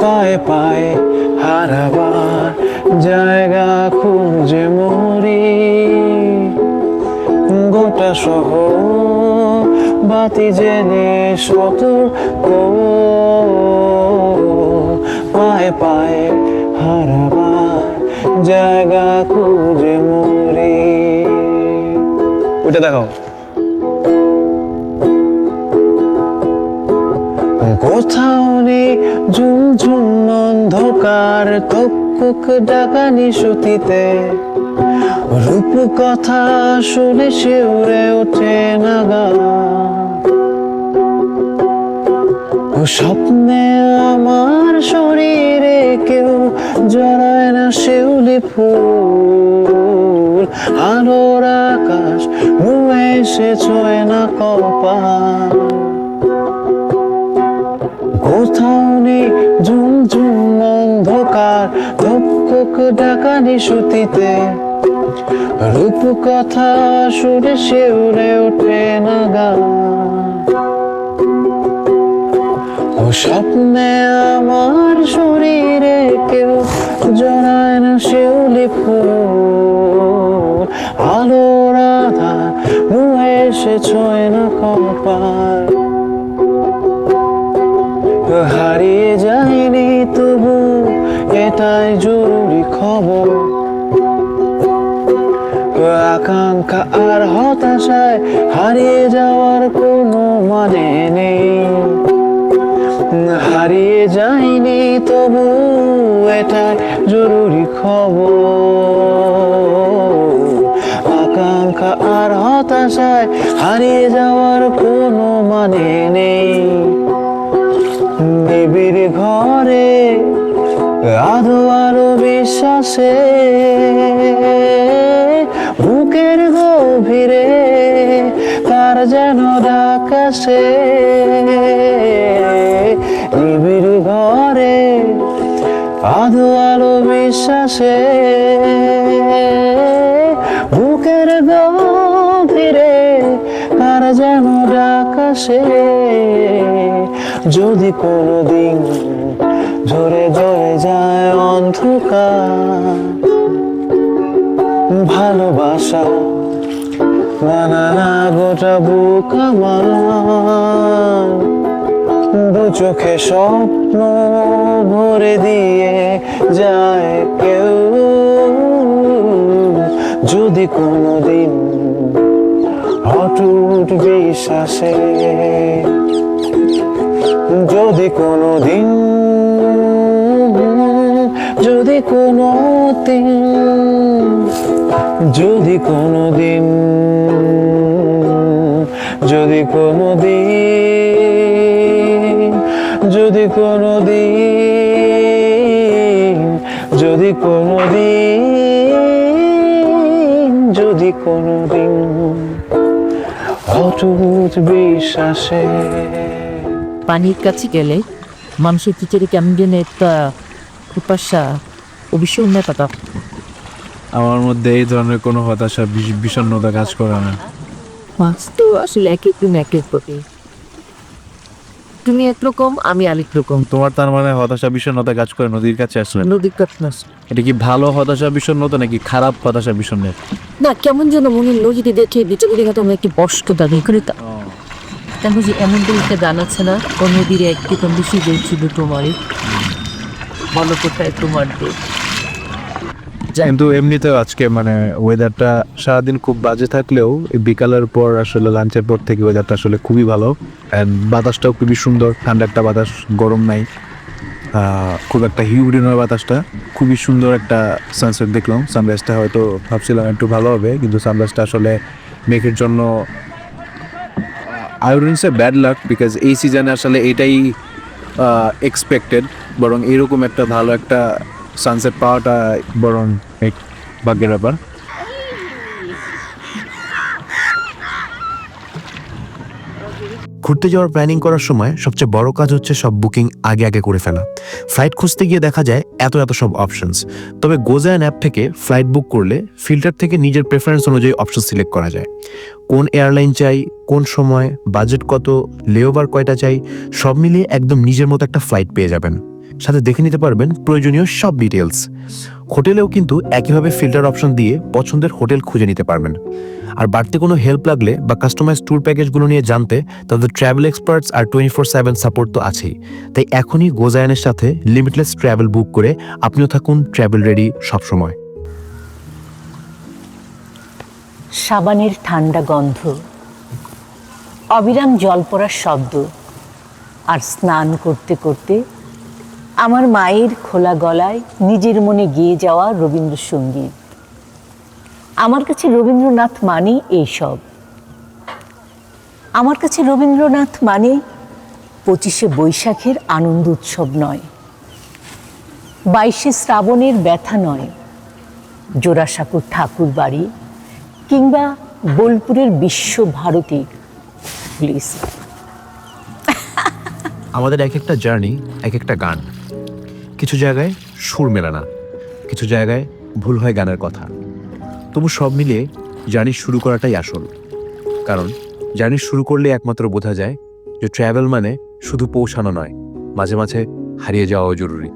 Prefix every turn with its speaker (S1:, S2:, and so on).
S1: পায়ে পায়ে হারাবার জায়গা খুঁজে মরি, গোটা শহর বাতি জেলে সতর্ক, পায়ে পায়ে হারাবার জায়গা খুঁজে মরি। ওইটা দেখাও। কোথাও নেই ঝুমঝুম অন্ধকার, তকুক ডাকা নিশুতিতে রূপ কথা শুনে শিউরে ওঠে নাগা। ও স্বপ্নে আমার শরীরে কেউ জড়ায় না শিউলি ফুল, আলোর আকাশ নুয়ে এসে ছোঁয় না কপাল। কোথাও নেই ঝুমঝুম অন্ধকার, ধুকধুক ডাকা নিশুতিতে রূপ কথা শুনে শিউরে ওঠে নাগা। ও স্বপ্নে আমার শরীরে কেউ জড়ায় না শিউলি ফুল, আলোর আধার নুয়ে এসে ছোঁয় না কপাল। হারিয়ে যায়নি তবু এটাই জরুরি খবর, আকাঙ্ক্ষা আর হতাশায় হারিয়ে যাওয়ার কোনো মানে নেই। হারিয়ে যায়নি তবু এটাই জরুরি খবর, আকাঙ্ক্ষা আর হতাশায় হারিয়ে যাওয়ার কোনো মানে নেই। নিবিড় ঘরে আধো আলো বিশ্বাসে, বুকের গভীরে কার যেন ডাক আসে। নিবিড় ঘরে আধো আলো বিশ্বাসে, বুকের গভীরে কার যেন ডাক আসে। যদি কোনোদিন ঝরে ঝরে যায় অন্ধকার, ভালোবাসা না না না গোটা বুক আমার, দু চোখে স্বপ্ন ভরে দিয়ে যায় কেউ। যদি কোনোদিন অটুট বিশ্বাসে, যদি কোনোদিন, যদি কোনোদিন, যদি কোনোদিন, যদি কোনোদিন, যদি কোনোদিন, যদি কোনোদিন, যদি কোনোদিন অটুট বিশ্বাসে।
S2: পানির কাছে গেলে মানুষের ভিতরে কেমন যেন একটা হতাশা ও বিষণ্ণতা।
S3: আমার মধ্যে এই ধরনের কোনো হতাশা বিষণ্ণতা কাজ করে না।
S2: মাছ তো আসলে এক একদিন এক এক প্রতি, তুমি একরকম আমি আরেক রকম।
S3: তোমার তার মানে হতাশা বিষণ্ণতা কাজ করে নদীর কাছে আসলে?
S2: নদীর কাছে না,
S3: এটা কি ভালো হতাশা বিষণ্ণতা নাকি খারাপ হতাশা বিষণ্ণতা?
S2: না কেমন যেন মনে নদীতে দেখে বিচলে দেখা তোমার একটি বস্ক দাবি করে। তেমন যে এমন তো একটা গান আছে না, ও নদীর একটি কম বেশি বলছিল তোমারই ভালো কোথায় তোমার দেখ।
S3: কিন্তু এমনিতেও আজকে মানে ওয়েদারটা সারাদিন খুব বাজে থাকলেও বিকালের পর আসলে লাঞ্চের পর থেকে ওয়েদারটা আসলে খুবই ভালো, অ্যান্ড বাতাসটাও খুবই সুন্দর, ঠান্ডা একটা বাতাস, গরম নাই, খুব একটা হিউমিড নয় বাতাসটা। খুবই সুন্দর একটা সানসেট দেখলাম। সানরাইজটা হয়তো ভাবছিলাম একটু ভালো হবে, কিন্তু সানরাইজটা আসলে মেঘের জন্য I wouldn't say bad luck, because এই সিজনে আসলে এটাই এক্সপেক্টেড। বরং এরকম একটা ভালো একটা সানসেট পাওয়াটা বরং এক ভাগ্যের ব্যাপার।
S4: ঘুরতে যাওয়ার প্ল্যানিং করার সময় সবচেয়ে বড় কাজ হচ্ছে সব বুকিং আগে আগে করে ফেলা। ফ্লাইট খুঁজতে গিয়ে দেখা যায় এত এত সব অপশনস। তবে গোজায়ান অ্যাপ থেকে ফ্লাইট বুক করলে ফিল্টার থেকে নিজের প্রেফারেন্স অনুযায়ী অপশন সিলেক্ট করা যায়। কোন এয়ারলাইন চাই, কোন সময়, বাজেট কত, লেওভার কয়টা চাই, সব মিলিয়ে একদম নিজের মতো একটা ফ্লাইট পেয়ে যাবেন। সাথে দেখে নিতে পারবেন প্রয়োজনীয় সব ডিটেলস। হোটেলেও কিন্তু একইভাবে ফিল্টার অপশন দিয়ে পছন্দের হোটেল খুঁজে নিতে পারবেন। আর বাড়তি কোনো হেল্প লাগলে বা কাস্টমাইজ ট্যুর প্যাকেজগুলো নিয়ে জানতে তাদের ট্রাভেল এক্সপার্টস আর 24/7 সাপোর্ট তো আছেই। তাই এখনই গোজায়ানের সাথে লিমিটলেস ট্রাভেল বুক করে আপনিও থাকুন ট্রাভেল রেডি সবসময়।
S2: সাবানের ঠান্ডা গন্ধ, অবিরাম জল পড়ার শব্দ, আর স্নান করতে করতে আমার মায়ের খোলা গলায় নিজের মনে গেয়ে যাওয়া রবীন্দ্রসঙ্গীত। আমার কাছে রবীন্দ্রনাথ মানে এইসব। আমার কাছে রবীন্দ্রনাথ মানে 25শে বৈশাখের আনন্দ উৎসব নয়, 22শে শ্রাবণের ব্যথা নয়, জোড়াসাঁকোর ঠাকুর বাড়ি কিংবা বোলপুরের বিশ্বভারতীর প্লিজ।
S4: আমাদের এক একটা জার্নি এক একটা গান। কিছু জায়গায় সুর মেলে না, কিছু জায়গায় ভুল হয় গানের কথা। তবু সব মিলিয়ে জার্নি শুরু করাটাই আসল। কারণ জার্নি শুরু করলে একমাত্র বোঝা যায় যে ট্রাভেল মানে শুধু পৌঁছানো নয়, মাঝে মাঝে হারিয়ে যাওয়াও জরুরি।